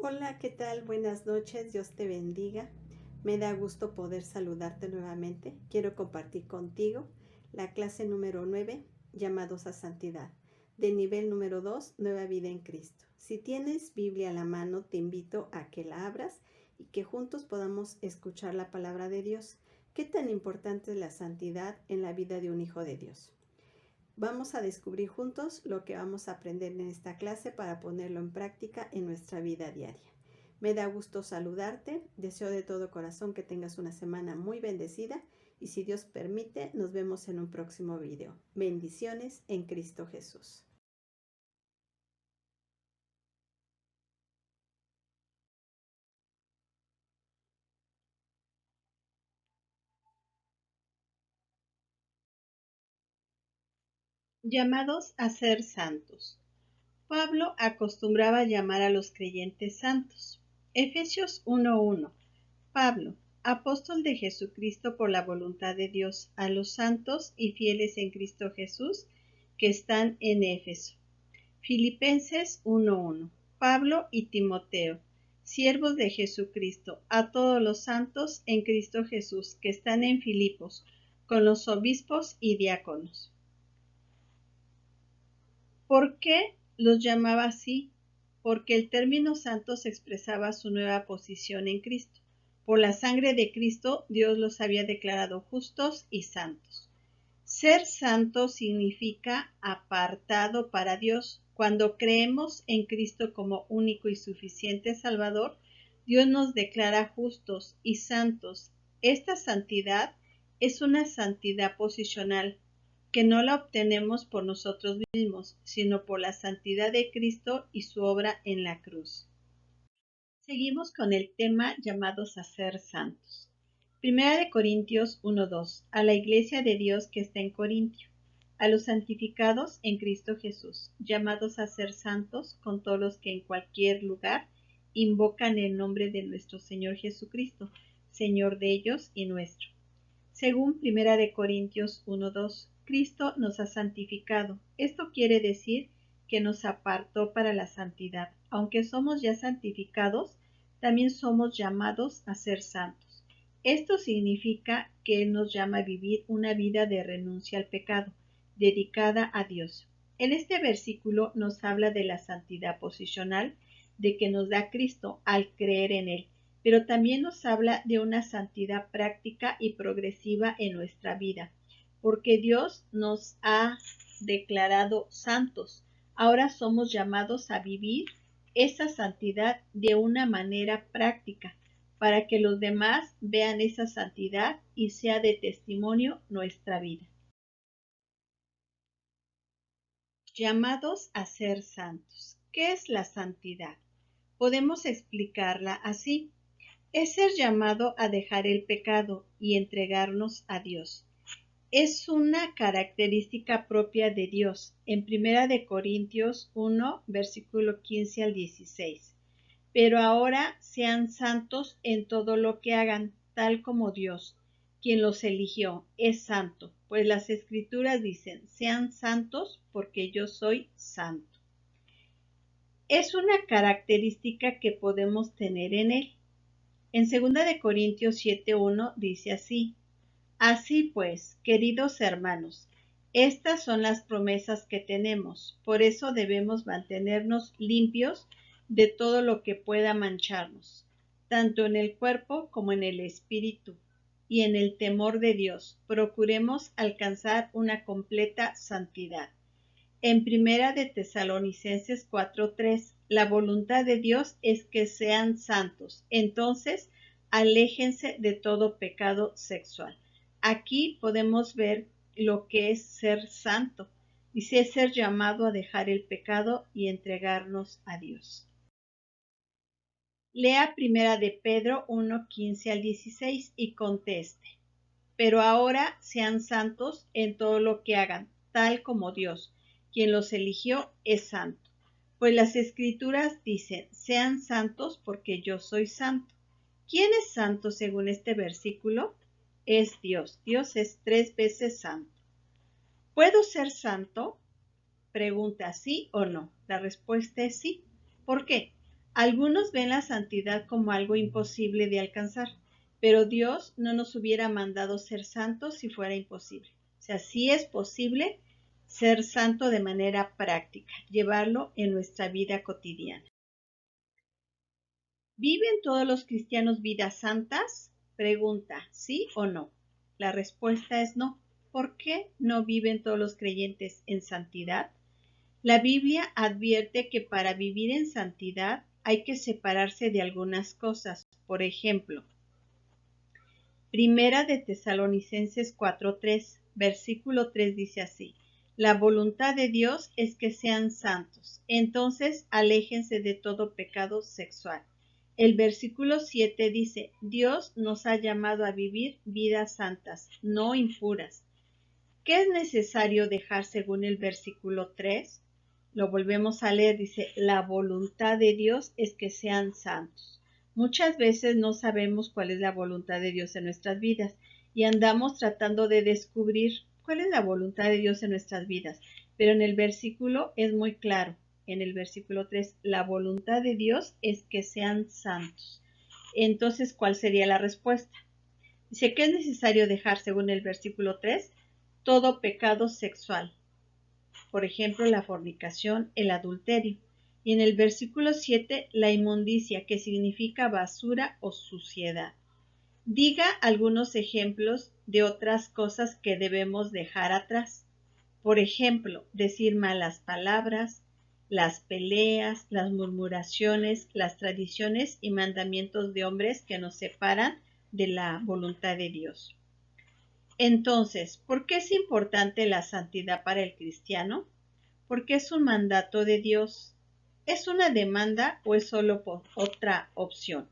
Hola, ¿qué tal? Buenas noches, Dios te bendiga. Me da gusto poder saludarte nuevamente. Quiero compartir contigo la clase número 9, llamados a santidad, de nivel número 2, nueva vida en Cristo. Si tienes Biblia a la mano, te invito a que la abras y que juntos podamos escuchar la palabra de Dios. ¿Qué tan importante es la santidad en la vida de un hijo de Dios? Vamos a descubrir juntos lo que vamos a aprender en esta clase para ponerlo en práctica en nuestra vida diaria. Me da gusto saludarte, deseo de todo corazón que tengas una semana muy bendecida y si Dios permite, nos vemos en un próximo video. Bendiciones en Cristo Jesús. Llamados a ser santos. Pablo acostumbraba llamar a los creyentes santos. Efesios 1:1. Pablo, apóstol de Jesucristo por la voluntad de Dios, a los santos y fieles en Cristo Jesús que están en Éfeso. Filipenses 1:1. Pablo y Timoteo, siervos de Jesucristo, a todos los santos en Cristo Jesús que están en Filipos, con los obispos y diáconos. ¿Por qué los llamaba así? Porque el término santos expresaba su nueva posición en Cristo. Por la sangre de Cristo, Dios los había declarado justos y santos. Ser santo significa apartado para Dios. Cuando creemos en Cristo como único y suficiente Salvador, Dios nos declara justos y santos. Esta santidad es una santidad posicional, que no la obtenemos por nosotros mismos, sino por la santidad de Cristo y su obra en la cruz. Seguimos con el tema llamados a ser santos. Primera de Corintios 1:2. A la iglesia de Dios que está en Corintio, a los santificados en Cristo Jesús, llamados a ser santos con todos los que en cualquier lugar invocan el nombre de nuestro Señor Jesucristo, Señor de ellos y nuestro. Según Primera de Corintios 1:2, Cristo nos ha santificado. Esto quiere decir que nos apartó para la santidad. Aunque somos ya santificados, también somos llamados a ser santos. Esto significa que Él nos llama a vivir una vida de renuncia al pecado, dedicada a Dios. En este versículo nos habla de la santidad posicional de que nos da Cristo al creer en Él, pero también nos habla de una santidad práctica y progresiva en nuestra vida, porque Dios nos ha declarado santos. Ahora somos llamados a vivir esa santidad de una manera práctica, para que los demás vean esa santidad y sea de testimonio nuestra vida. Llamados a ser santos. ¿Qué es la santidad? Podemos explicarla así. Es ser llamado a dejar el pecado y entregarnos a Dios. Es una característica propia de Dios. En 1 Corintios 1, versículo 15 al 16. Pero ahora sean santos en todo lo que hagan, tal como Dios, quien los eligió, es santo. Pues las Escrituras dicen, sean santos porque yo soy santo. Es una característica que podemos tener en Él. En 2 Corintios 7:1 dice así: Así pues, queridos hermanos, estas son las promesas que tenemos, por eso debemos mantenernos limpios de todo lo que pueda mancharnos, tanto en el cuerpo como en el espíritu, y en el temor de Dios, procuremos alcanzar una completa santidad. En Primera de Tesalonicenses 4:3, la voluntad de Dios es que sean santos, entonces aléjense de todo pecado sexual. Aquí podemos ver lo que es ser santo, dice es ser llamado a dejar el pecado y entregarnos a Dios. Lea Primera de Pedro 1:15 al 16 y conteste. Pero ahora sean santos en todo lo que hagan, tal como Dios, quien los eligió, es santo. Pues las Escrituras dicen, sean santos porque yo soy santo. ¿Quién es santo según este versículo? Es Dios. Dios es 3 veces santo. ¿Puedo ser santo? Pregunta sí o no. La respuesta es sí. ¿Por qué? Algunos ven la santidad como algo imposible de alcanzar, pero Dios no nos hubiera mandado ser santos si fuera imposible. O sea, sí es posible ser santo de manera práctica, llevarlo en nuestra vida cotidiana. ¿Viven todos los cristianos vidas santas? Pregunta, ¿sí o no? La respuesta es no. ¿Por qué no viven todos los creyentes en santidad? La Biblia advierte que para vivir en santidad hay que separarse de algunas cosas. Por ejemplo, Primera de Tesalonicenses 4:3, versículo 3 dice así: la voluntad de Dios es que sean santos, entonces aléjense de todo pecado sexual. El versículo 7 dice: Dios nos ha llamado a vivir vidas santas, no impuras. ¿Qué es necesario dejar según el versículo 3? Lo volvemos a leer, dice: la voluntad de Dios es que sean santos. Muchas veces no sabemos cuál es la voluntad de Dios en nuestras vidas y andamos tratando de descubrir cuál es la voluntad de Dios en nuestras vidas. Pero en el versículo es muy claro, en el versículo 3, la voluntad de Dios es que sean santos. Entonces, ¿cuál sería la respuesta? Dice que es necesario dejar, según el versículo 3, todo pecado sexual. Por ejemplo, la fornicación, el adulterio. Y en el versículo 7, la inmundicia, que significa basura o suciedad. Diga algunos ejemplos de otras cosas que debemos dejar atrás. Por ejemplo, decir malas palabras, las peleas, las murmuraciones, las tradiciones y mandamientos de hombres que nos separan de la voluntad de Dios. Entonces, ¿por qué es importante la santidad para el cristiano? Porque es un mandato de Dios. ¿Es una demanda o es solo otra opción?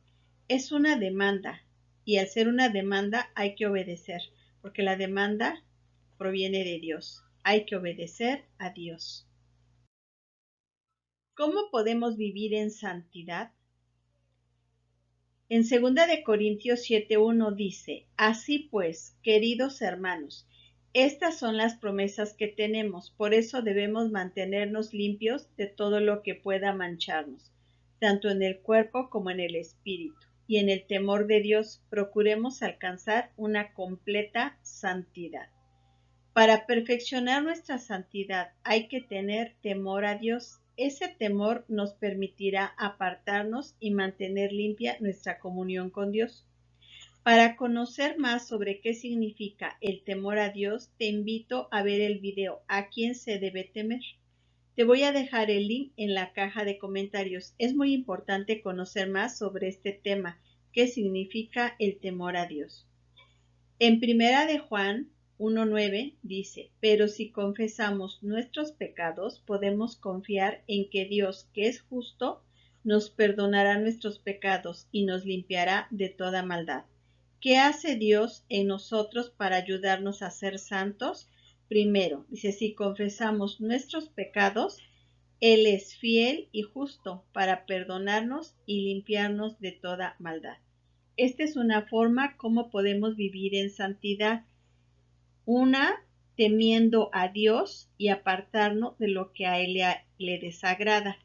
Es una demanda, y al ser una demanda hay que obedecer, porque la demanda proviene de Dios. Hay que obedecer a Dios. ¿Cómo podemos vivir en santidad? En 2 Corintios 7:1 dice: así pues, queridos hermanos, estas son las promesas que tenemos, por eso debemos mantenernos limpios de todo lo que pueda mancharnos, tanto en el cuerpo como en el espíritu, y en el temor de Dios procuremos alcanzar una completa santidad. Para perfeccionar nuestra santidad hay que tener temor a Dios. Ese temor nos permitirá apartarnos y mantener limpia nuestra comunión con Dios. Para conocer más sobre qué significa el temor a Dios, te invito a ver el video ¿A quién se debe temer? Te voy a dejar el link en la caja de comentarios. Es muy importante conocer más sobre este tema, qué significa el temor a Dios. En Primera de Juan 1:9 dice: pero si confesamos nuestros pecados, podemos confiar en que Dios, que es justo, nos perdonará nuestros pecados y nos limpiará de toda maldad. ¿Qué hace Dios en nosotros para ayudarnos a ser santos? Primero, dice, si confesamos nuestros pecados, Él es fiel y justo para perdonarnos y limpiarnos de toda maldad. Esta es una forma como podemos vivir en santidad. Una, temiendo a Dios y apartarnos de lo que a Él le desagrada.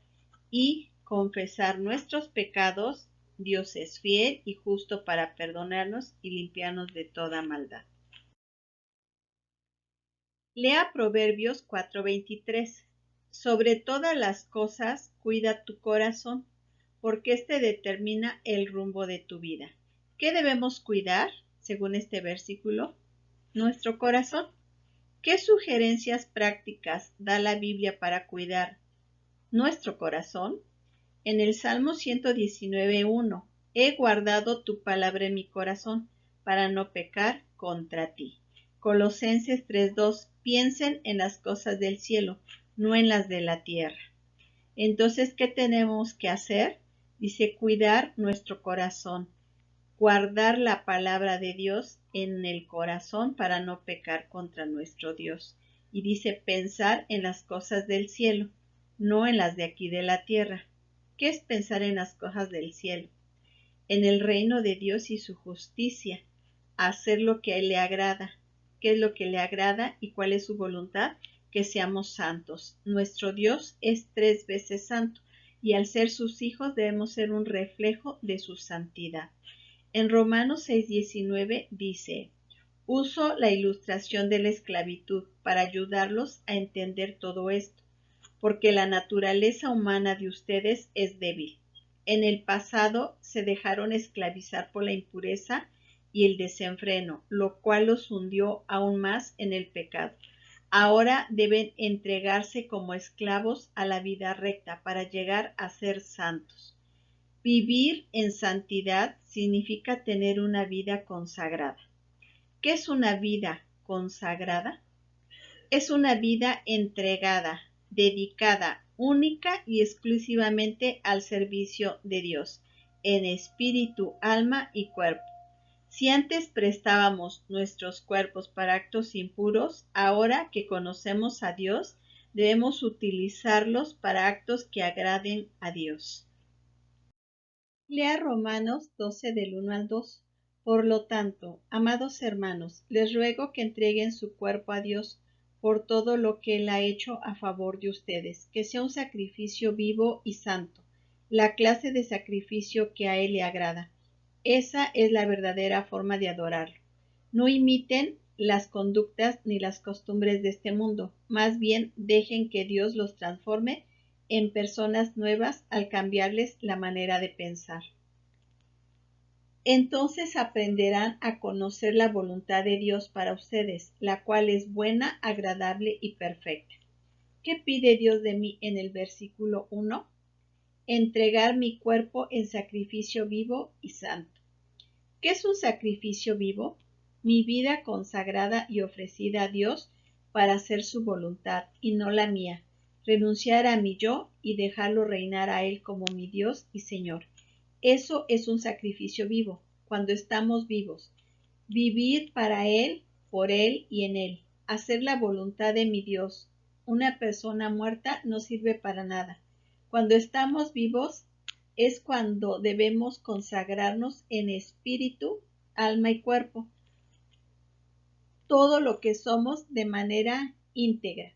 Y confesar nuestros pecados. Dios es fiel y justo para perdonarnos y limpiarnos de toda maldad. Lea Proverbios 4:23. Sobre todas las cosas, cuida tu corazón, porque este determina el rumbo de tu vida. ¿Qué debemos cuidar, según este versículo? Nuestro corazón. ¿Qué sugerencias prácticas da la Biblia para cuidar nuestro corazón? En el Salmo 119:1, he guardado tu palabra en mi corazón para no pecar contra ti. Colosenses 3:2, piensen en las cosas del cielo, no en las de la tierra. Entonces, ¿qué tenemos que hacer? Dice, cuidar nuestro corazón, guardar la palabra de Dios en el corazón para no pecar contra nuestro Dios. Y dice, pensar en las cosas del cielo, no en las de aquí de la tierra. ¿Qué es pensar en las cosas del cielo? En el reino de Dios y su justicia, hacer lo que a Él le agrada. ¿Qué es lo que le agrada y cuál es su voluntad? Que seamos santos. Nuestro Dios es 3 veces santo y al ser sus hijos debemos ser un reflejo de su santidad. En Romanos 6:19 dice: uso la ilustración de la esclavitud para ayudarlos a entender todo esto, porque la naturaleza humana de ustedes es débil. En el pasado se dejaron esclavizar por la impureza y el desenfreno, lo cual los hundió aún más en el pecado. Ahora deben entregarse como esclavos a la vida recta para llegar a ser santos. Vivir en santidad significa tener una vida consagrada. ¿Qué es una vida consagrada? Es una vida entregada, dedicada única y exclusivamente al servicio de Dios, en espíritu, alma y cuerpo. Si antes prestábamos nuestros cuerpos para actos impuros, ahora que conocemos a Dios, debemos utilizarlos para actos que agraden a Dios. Lea Romanos 12 del 1 al 2. Por lo tanto, amados hermanos, les ruego que entreguen su cuerpo a Dios por todo lo que Él ha hecho a favor de ustedes, que sea un sacrificio vivo y santo, la clase de sacrificio que a Él le agrada. Esa es la verdadera forma de adorarlo. No imiten las conductas ni las costumbres de este mundo, más bien dejen que Dios los transforme en personas nuevas al cambiarles la manera de pensar. Entonces aprenderán a conocer la voluntad de Dios para ustedes, la cual es buena, agradable y perfecta. ¿Qué pide Dios de mí en el versículo 1? Entregar mi cuerpo en sacrificio vivo y santo. ¿Qué es un sacrificio vivo? Mi vida consagrada y ofrecida a Dios para hacer su voluntad y no la mía. Renunciar a mi yo y dejarlo reinar a Él como mi Dios y Señor. Eso es un sacrificio vivo, cuando estamos vivos. Vivir para Él, por Él y en Él. Hacer la voluntad de mi Dios. Una persona muerta no sirve para nada. Cuando estamos vivos es cuando debemos consagrarnos en espíritu, alma y cuerpo. Todo lo que somos de manera íntegra.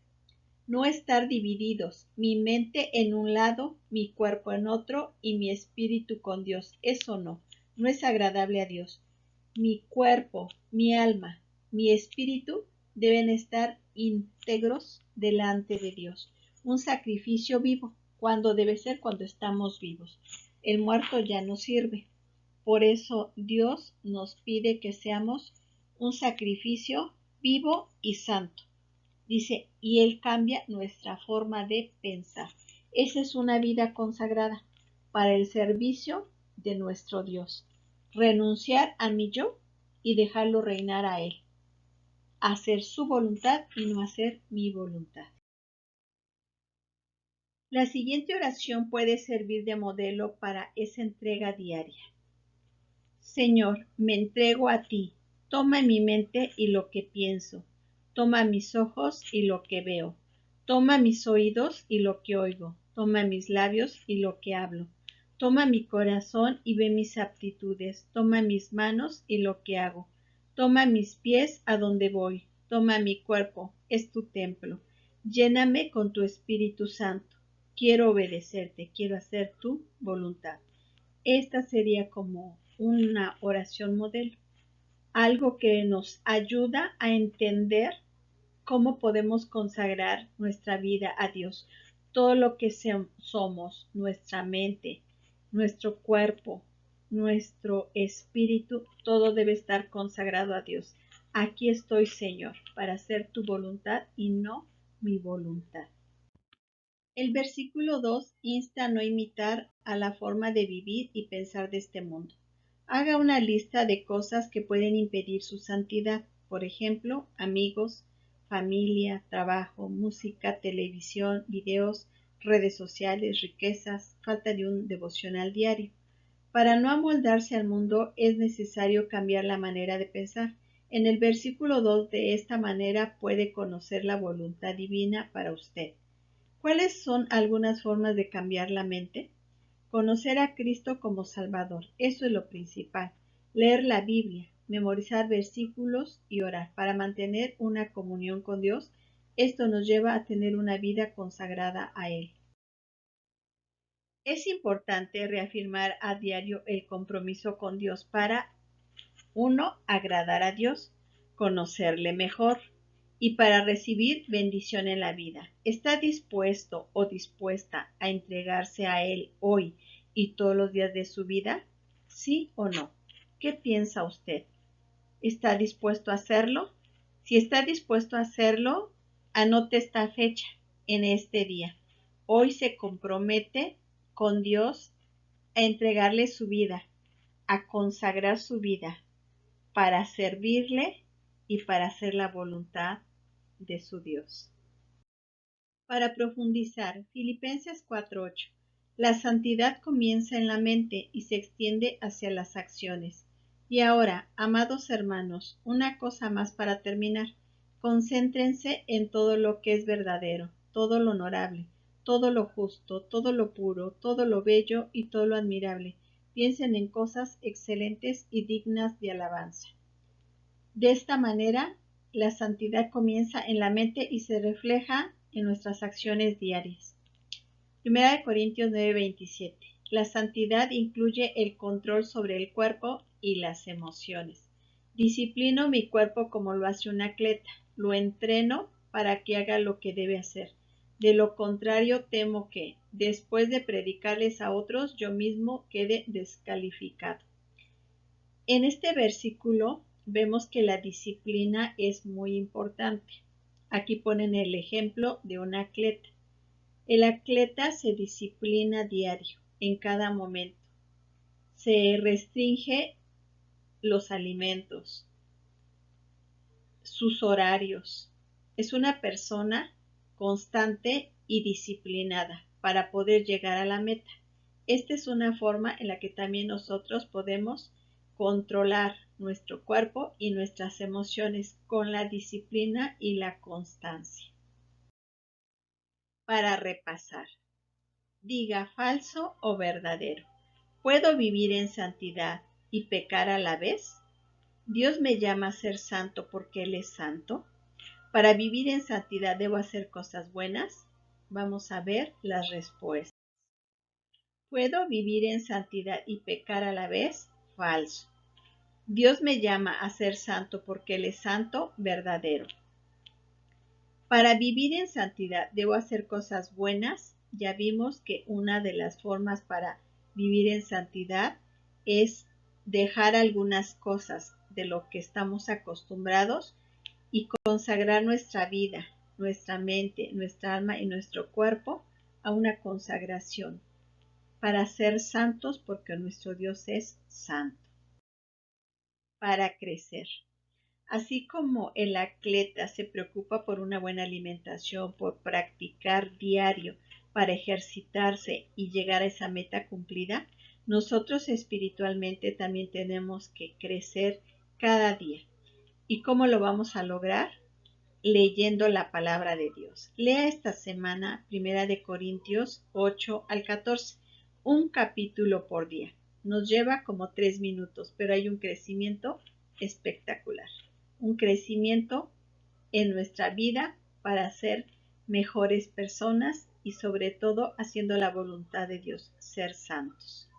No estar divididos, mi mente en un lado, mi cuerpo en otro y mi espíritu con Dios. Eso no es agradable a Dios. Mi cuerpo, mi alma, mi espíritu deben estar íntegros delante de Dios. Un sacrificio vivo, cuando debe ser cuando estamos vivos. El muerto ya no sirve. Por eso Dios nos pide que seamos un sacrificio vivo y santo. Dice, y Él cambia nuestra forma de pensar. Esa es una vida consagrada para el servicio de nuestro Dios. Renunciar a mi yo y dejarlo reinar a Él. Hacer su voluntad y no hacer mi voluntad. La siguiente oración puede servir de modelo para esa entrega diaria. Señor, me entrego a ti. Toma mi mente y lo que pienso. Toma mis ojos y lo que veo. Toma mis oídos y lo que oigo. Toma mis labios y lo que hablo. Toma mi corazón y ve mis aptitudes. Toma mis manos y lo que hago. Toma mis pies a donde voy. Toma mi cuerpo, es tu templo. Lléname con tu Espíritu Santo. Quiero obedecerte, quiero hacer tu voluntad. Esta sería como una oración modelo, algo que nos ayuda a entender cómo podemos consagrar nuestra vida a Dios. Todo lo que somos, nuestra mente, nuestro cuerpo, nuestro espíritu, todo debe estar consagrado a Dios. Aquí estoy, Señor, para hacer tu voluntad y no mi voluntad. El versículo 2 insta a no imitar a la forma de vivir y pensar de este mundo. Haga una lista de cosas que pueden impedir su santidad, por ejemplo, amigos, familia, trabajo, música, televisión, videos, redes sociales, riquezas, falta de un devocional diario. Para no amoldarse al mundo es necesario cambiar la manera de pensar. En el versículo 2 de esta manera puede conocer la voluntad divina para usted. ¿Cuáles son algunas formas de cambiar la mente? Conocer a Cristo como Salvador, eso es lo principal. Leer la Biblia, memorizar versículos y orar para mantener una comunión con Dios. Esto nos lleva a tener una vida consagrada a Él. Es importante reafirmar a diario el compromiso con Dios para 1. Agradar a Dios, conocerle mejor y para recibir bendición en la vida. ¿Está dispuesto o dispuesta a entregarse a Él hoy y todos los días de su vida? ¿Sí o no? ¿Qué piensa usted? ¿Está dispuesto a hacerlo? Si está dispuesto a hacerlo, anote esta fecha en este día. Hoy se compromete con Dios a entregarle su vida, a consagrar su vida para servirle y para hacer la voluntad de su Dios. Para profundizar, Filipenses 4:8. La santidad comienza en la mente y se extiende hacia las acciones. Y ahora, amados hermanos, una cosa más para terminar. Concéntrense en todo lo que es verdadero, todo lo honorable, todo lo justo, todo lo puro, todo lo bello y todo lo admirable. Piensen en cosas excelentes y dignas de alabanza. De esta manera, la santidad comienza en la mente y se refleja en nuestras acciones diarias. 1 Corintios 9:27. La santidad incluye el control sobre el cuerpo y las emociones. Disciplino mi cuerpo como lo hace un atleta. Lo entreno para que haga lo que debe hacer. De lo contrario, temo que, después de predicarles a otros, yo mismo quede descalificado. En este versículo vemos que la disciplina es muy importante. Aquí ponen el ejemplo de un atleta. El atleta se disciplina diario, en cada momento. Se restringe los alimentos, sus horarios. Es una persona constante y disciplinada para poder llegar a la meta. Esta es una forma en la que también nosotros podemos controlar nuestro cuerpo y nuestras emociones con la disciplina y la constancia. Para repasar, diga falso o verdadero. ¿Puedo vivir en santidad y pecar a la vez? ¿Dios me llama a ser santo porque Él es santo? ¿Para vivir en santidad debo hacer cosas buenas? Vamos a ver las respuestas. ¿Puedo vivir en santidad y pecar a la vez? Falso. Dios me llama a ser santo porque Él es santo, verdadero. Para vivir en santidad, ¿debo hacer cosas buenas? Ya vimos que una de las formas para vivir en santidad es dejar algunas cosas de lo que estamos acostumbrados y consagrar nuestra vida, nuestra mente, nuestra alma y nuestro cuerpo a una consagración para ser santos porque nuestro Dios es santo. Para crecer. Así como el atleta se preocupa por una buena alimentación, por practicar diario para ejercitarse y llegar a esa meta cumplida, nosotros espiritualmente también tenemos que crecer cada día. ¿Y cómo lo vamos a lograr? Leyendo la palabra de Dios. Lea esta semana 1 Corintios 8 al 14, un capítulo por día. Nos lleva como 3 minutos, pero hay un crecimiento espectacular. Un crecimiento en nuestra vida para ser mejores personas y sobre todo haciendo la voluntad de Dios, ser santos.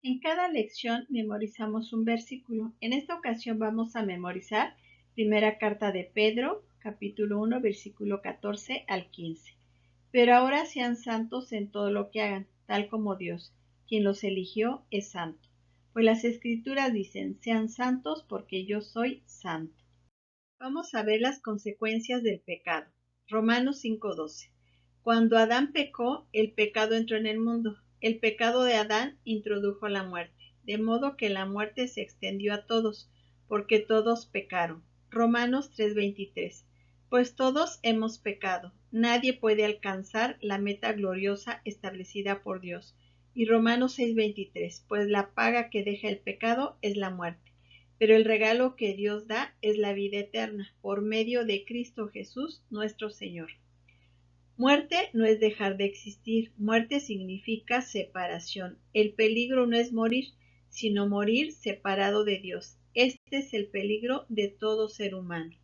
En cada lección memorizamos un versículo. En esta ocasión vamos a memorizar primera carta de Pedro, capítulo 1, versículo 14 al 15. Pero ahora sean santos en todo lo que hagan, tal como Dios, quien los eligió, es santo. Pues las escrituras dicen, sean santos porque yo soy santo. Vamos a ver las consecuencias del pecado. Romanos 5:12. Cuando Adán pecó, el pecado entró en el mundo. El pecado de Adán introdujo la muerte, de modo que la muerte se extendió a todos, porque todos pecaron. Romanos 3:23. Pues todos hemos pecado. Nadie puede alcanzar la meta gloriosa establecida por Dios. Y Romanos 6:23. Pues la paga que deja el pecado es la muerte. Pero el regalo que Dios da es la vida eterna, por medio de Cristo Jesús, nuestro Señor. Muerte no es dejar de existir, muerte significa separación. El peligro no es morir, sino morir separado de Dios. Este es el peligro de todo ser humano.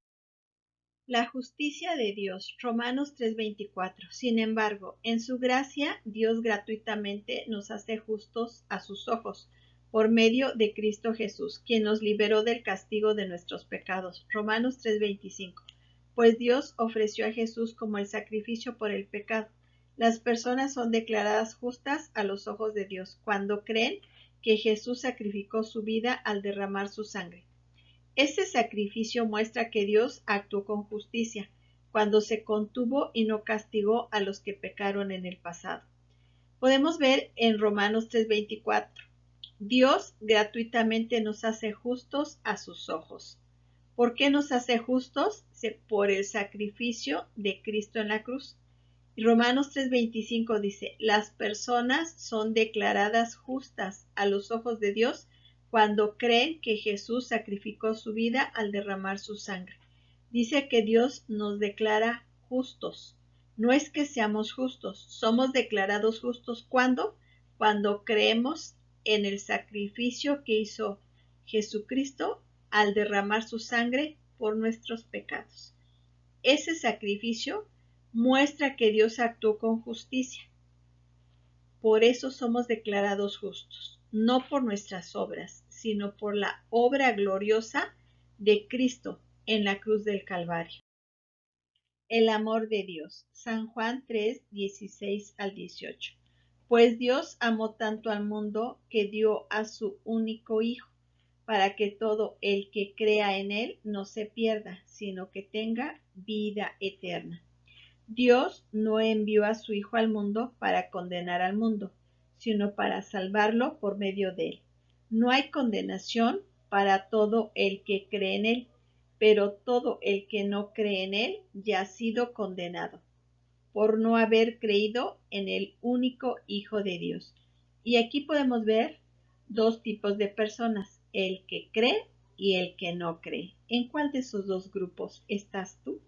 La justicia de Dios, Romanos 3:24. Sin embargo, en su gracia, Dios gratuitamente nos hace justos a sus ojos, por medio de Cristo Jesús, quien nos liberó del castigo de nuestros pecados. Romanos 3:25. Pues Dios ofreció a Jesús como el sacrificio por el pecado. Las personas son declaradas justas a los ojos de Dios cuando creen que Jesús sacrificó su vida al derramar su sangre. Este sacrificio muestra que Dios actuó con justicia, cuando se contuvo y no castigó a los que pecaron en el pasado. Podemos ver en Romanos 3:24, Dios gratuitamente nos hace justos a sus ojos. ¿Por qué nos hace justos? Por el sacrificio de Cristo en la cruz. Y Romanos 3:25 dice, las personas son declaradas justas a los ojos de Dios cuando creen que Jesús sacrificó su vida al derramar su sangre. Dice que Dios nos declara justos. No es que seamos justos, somos declarados justos. ¿Cuándo? Cuando creemos en el sacrificio que hizo Jesucristo al derramar su sangre por nuestros pecados. Ese sacrificio muestra que Dios actuó con justicia. Por eso somos declarados justos, no por nuestras obras, sino por la obra gloriosa de Cristo en la cruz del Calvario. El amor de Dios. San Juan 3, 16 al 18. Pues Dios amó tanto al mundo que dio a su único Hijo, para que todo el que crea en Él no se pierda, sino que tenga vida eterna. Dios no envió a su Hijo al mundo para condenar al mundo, sino para salvarlo por medio de él. No hay condenación para todo el que cree en él, pero todo el que no cree en él ya ha sido condenado, por no haber creído en el único Hijo de Dios. Y aquí podemos ver dos tipos de personas, el que cree y el que no cree. ¿En cuál de esos dos grupos estás tú?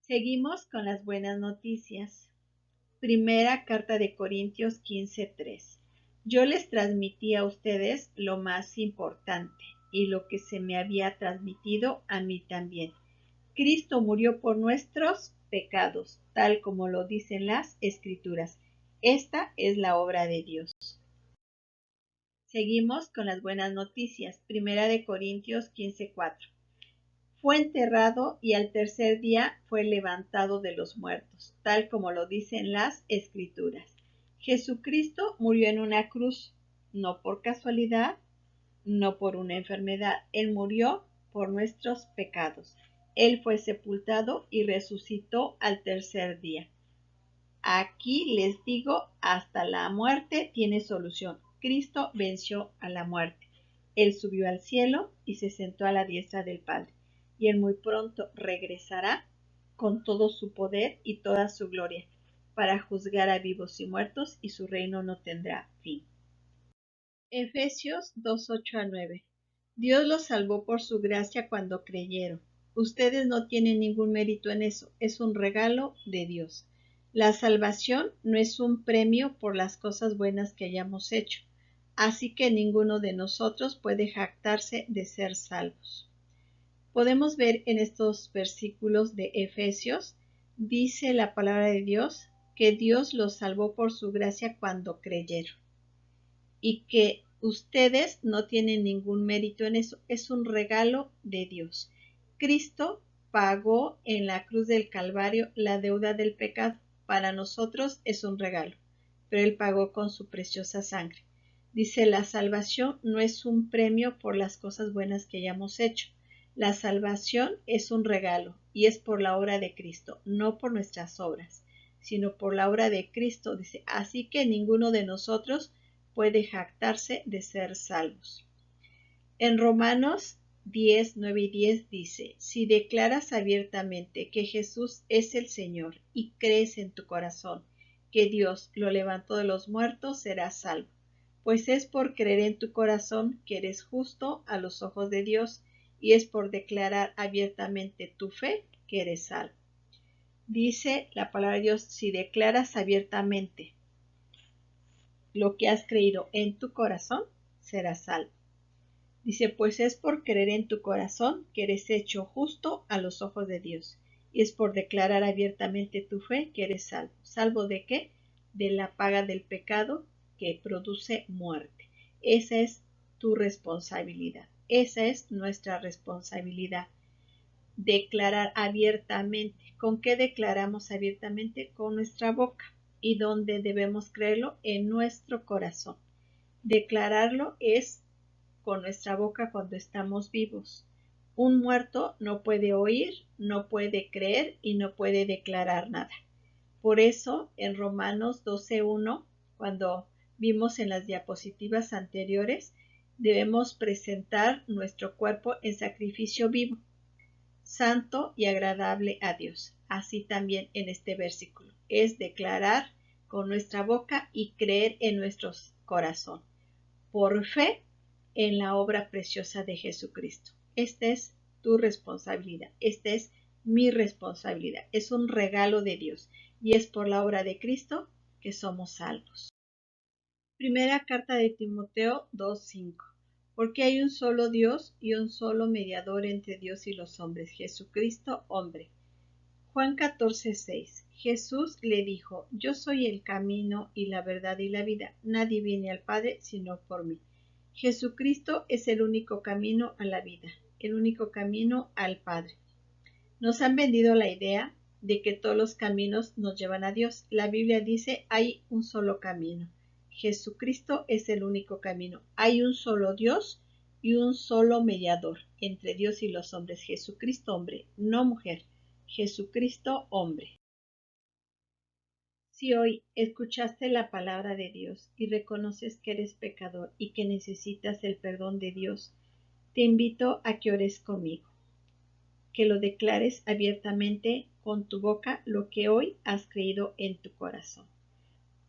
Seguimos con las buenas noticias. Primera carta de Corintios 15:3. Yo les transmití a ustedes lo más importante y lo que se me había transmitido a mí también. Cristo murió por nuestros pecados, tal como lo dicen las Escrituras. Esta es la obra de Dios. Seguimos con las buenas noticias. Primera de Corintios 15:4. Fue enterrado y al tercer día fue levantado de los muertos, tal como lo dicen las Escrituras. Jesucristo murió en una cruz, no por casualidad, no por una enfermedad. Él murió por nuestros pecados. Él fue sepultado y resucitó al tercer día. Aquí les digo, hasta la muerte tiene solución. Cristo venció a la muerte. Él subió al cielo y se sentó a la diestra del Padre. Y él muy pronto regresará con todo su poder y toda su gloria, para juzgar a vivos y muertos, y su reino no tendrá fin. Efesios 2:8-9. Dios los salvó por su gracia cuando creyeron. Ustedes no tienen ningún mérito en eso, es un regalo de Dios. La salvación no es un premio por las cosas buenas que hayamos hecho, así que ninguno de nosotros puede jactarse de ser salvos. Podemos ver en estos versículos de Efesios, dice la palabra de Dios, que Dios los salvó por su gracia cuando creyeron, y que ustedes no tienen ningún mérito en eso, es un regalo de Dios. Cristo pagó en la cruz del Calvario la deuda del pecado. Para nosotros es un regalo, pero Él pagó con su preciosa sangre. Dice, la salvación no es un premio por las cosas buenas que hayamos hecho. La salvación es un regalo y es por la obra de Cristo, no por nuestras obras, sino por la obra de Cristo. Dice, así que ninguno de nosotros puede jactarse de ser salvos. En Romanos 10, 9 y 10 dice, si declaras abiertamente que Jesús es el Señor y crees en tu corazón que Dios lo levantó de los muertos, serás salvo, pues es por creer en tu corazón que eres justo a los ojos de Dios, y es por declarar abiertamente tu fe que eres salvo. Dice la palabra de Dios, si declaras abiertamente lo que has creído en tu corazón, serás salvo. Dice, pues es por creer en tu corazón que eres hecho justo a los ojos de Dios. Y es por declarar abiertamente tu fe que eres salvo. ¿Salvo de qué? De la paga del pecado que produce muerte. Esa es tu responsabilidad. Esa es nuestra responsabilidad. Declarar abiertamente. ¿Con qué declaramos abiertamente? Con nuestra boca. ¿Y dónde debemos creerlo? En nuestro corazón. Declararlo es con nuestra boca cuando estamos vivos. Un muerto no puede oír, no puede creer y no puede declarar nada. Por eso en Romanos 12:1, cuando vimos en las diapositivas anteriores, debemos presentar nuestro cuerpo en sacrificio vivo, santo y agradable a Dios. Así también en este versículo es declarar con nuestra boca y creer en nuestro corazón. Por fe en la obra preciosa de Jesucristo. Esta es tu responsabilidad, esta es mi responsabilidad, es un regalo de Dios y es por la obra de Cristo que somos salvos. Primera carta de Timoteo 2:5. Porque hay un solo Dios y un solo mediador entre Dios y los hombres, Jesucristo, hombre. Juan 14:6. Jesús le dijo, yo soy el camino y la verdad y la vida. Nadie viene al Padre sino por mí. Jesucristo es el único camino a la vida, el único camino al Padre. Nos han vendido la idea de que todos los caminos nos llevan a Dios. La Biblia dice, hay un solo camino. Jesucristo es el único camino. Hay un solo Dios y un solo mediador entre Dios y los hombres. Jesucristo hombre, no mujer. Jesucristo hombre. Si hoy escuchaste la palabra de Dios y reconoces que eres pecador y que necesitas el perdón de Dios, te invito a que ores conmigo, que lo declares abiertamente con tu boca lo que hoy has creído en tu corazón.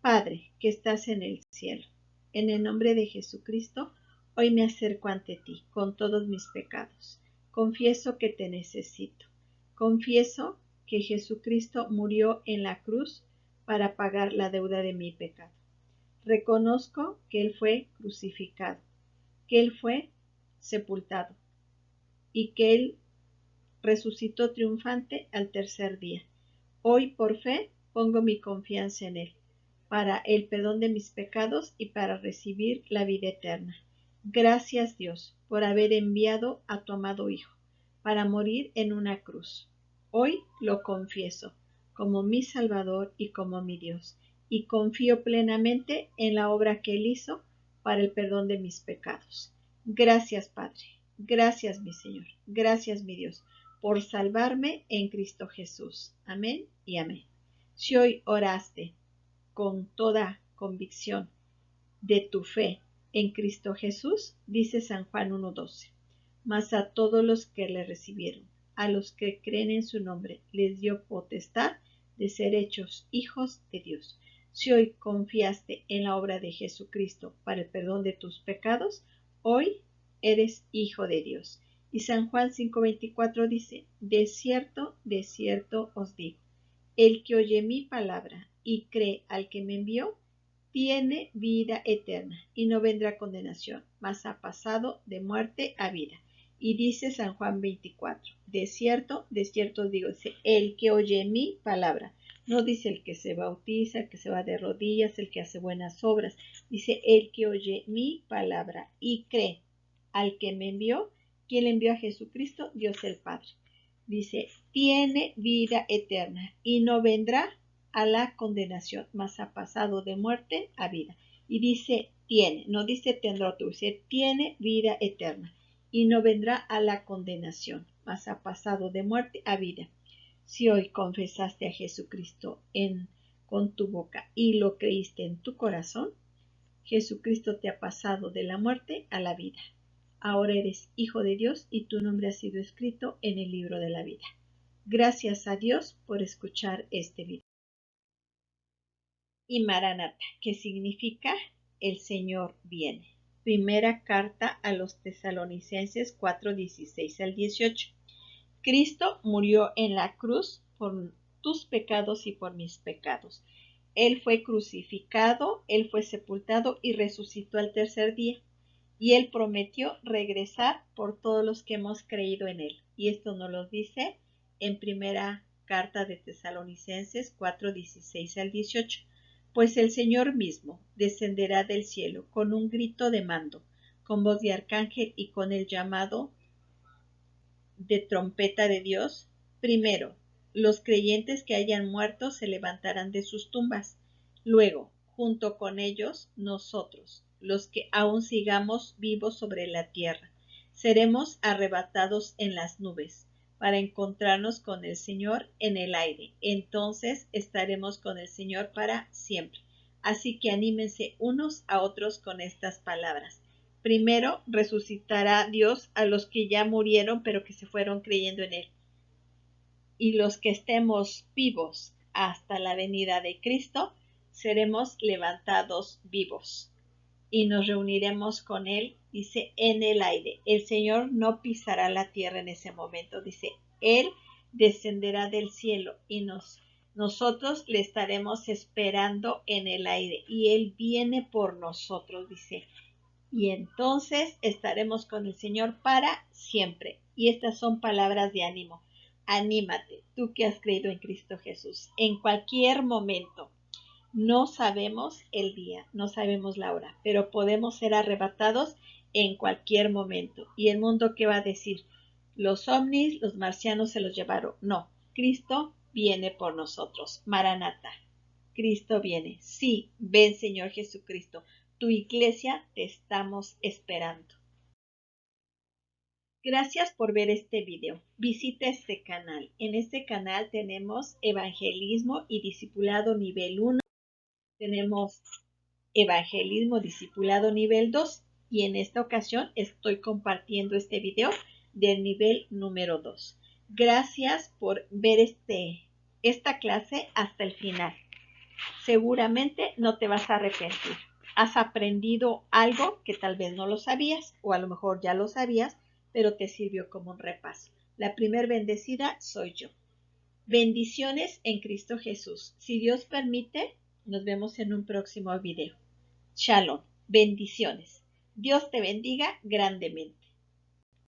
Padre, que estás en el cielo, en el nombre de Jesucristo, hoy me acerco ante ti con todos mis pecados. Confieso que te necesito. Confieso que Jesucristo murió en la cruz para pagar la deuda de mi pecado. Reconozco que Él fue crucificado, que Él fue sepultado y que Él resucitó triunfante al tercer día. Hoy por fe pongo mi confianza en Él, para el perdón de mis pecados y para recibir la vida eterna. Gracias Dios por haber enviado a tu amado Hijo para morir en una cruz. Hoy lo confieso como mi Salvador y como mi Dios, y confío plenamente en la obra que Él hizo para el perdón de mis pecados. Gracias Padre, gracias mi Señor, gracias mi Dios, por salvarme en Cristo Jesús. Amén y amén. Si hoy oraste con toda convicción de tu fe en Cristo Jesús, dice San Juan 1:12, mas a todos los que le recibieron, a los que creen en su nombre, les dio potestad de ser hechos hijos de Dios. Si hoy confiaste en la obra de Jesucristo para el perdón de tus pecados, hoy eres hijo de Dios. Y San Juan 5:24 dice, de cierto os digo, el que oye mi palabra y cree al que me envió, tiene vida eterna y no vendrá condenación, mas ha pasado de muerte a vida. Y dice San Juan 24, de cierto os digo, dice, el que oye mi palabra, no dice el que se bautiza, el que se va de rodillas, el que hace buenas obras, dice el que oye mi palabra y cree al que me envió. ¿Quién le envió a Jesucristo? Dios el Padre. Dice, tiene vida eterna y no vendrá a la condenación, mas ha pasado de muerte a vida. Y dice, tiene, no dice tendrá otro, dice, tiene vida eterna y no vendrá a la condenación, mas ha pasado de muerte a vida. Si hoy confesaste a Jesucristo con tu boca y lo creíste en tu corazón, Jesucristo te ha pasado de la muerte a la vida. Ahora eres hijo de Dios y tu nombre ha sido escrito en el libro de la vida. Gracias a Dios por escuchar este video. Y Maranata, que significa el Señor viene. Primera carta a los Tesalonicenses 4:16 al 18. Cristo murió en la cruz por tus pecados y por mis pecados. Él fue crucificado, Él fue sepultado y resucitó al tercer día. y Él prometió regresar por todos los que hemos creído en Él. Y esto nos lo dice en primera carta de Tesalonicenses 4:16 al 18. Pues el Señor mismo descenderá del cielo con un grito de mando, con voz de arcángel y con el llamado de trompeta de Dios. Primero, los creyentes que hayan muerto se levantarán de sus tumbas. Luego, junto con ellos, nosotros, los que aún sigamos vivos sobre la tierra, seremos arrebatados en las nubes para encontrarnos con el Señor en el aire. Entonces estaremos con el Señor para siempre. Así que anímense unos a otros con estas palabras. Primero resucitará Dios a los que ya murieron, pero que se fueron creyendo en Él. Y los que estemos vivos hasta la venida de Cristo, seremos levantados vivos. Y nos reuniremos con Él, dice, en el aire. El Señor no pisará la tierra en ese momento, dice, Él descenderá del cielo y nosotros le estaremos esperando en el aire. Y Él viene por nosotros, dice. Y entonces estaremos con el Señor para siempre. Y estas son palabras de ánimo. Anímate, tú que has creído en Cristo Jesús. En cualquier momento, no sabemos el día, no sabemos la hora, pero podemos ser arrebatados en cualquier momento. ¿Y el mundo qué va a decir? Los ovnis, los marcianos se los llevaron. No, Cristo viene por nosotros. Maranata. Cristo viene. Sí, ven Señor Jesucristo. Tu iglesia te estamos esperando. Gracias por ver este video. Visita este canal. En este canal tenemos evangelismo y discipulado nivel 1. Tenemos evangelismo discipulado nivel 2. Y en esta ocasión estoy compartiendo este video del nivel número 2. Gracias por ver esta clase hasta el final. Seguramente no te vas a arrepentir. Has aprendido algo que tal vez no lo sabías o a lo mejor ya lo sabías, pero te sirvió como un repaso. La primer bendecida soy yo. Bendiciones en Cristo Jesús. Si Dios permite, nos vemos en un próximo video. Shalom. Bendiciones. Dios te bendiga grandemente.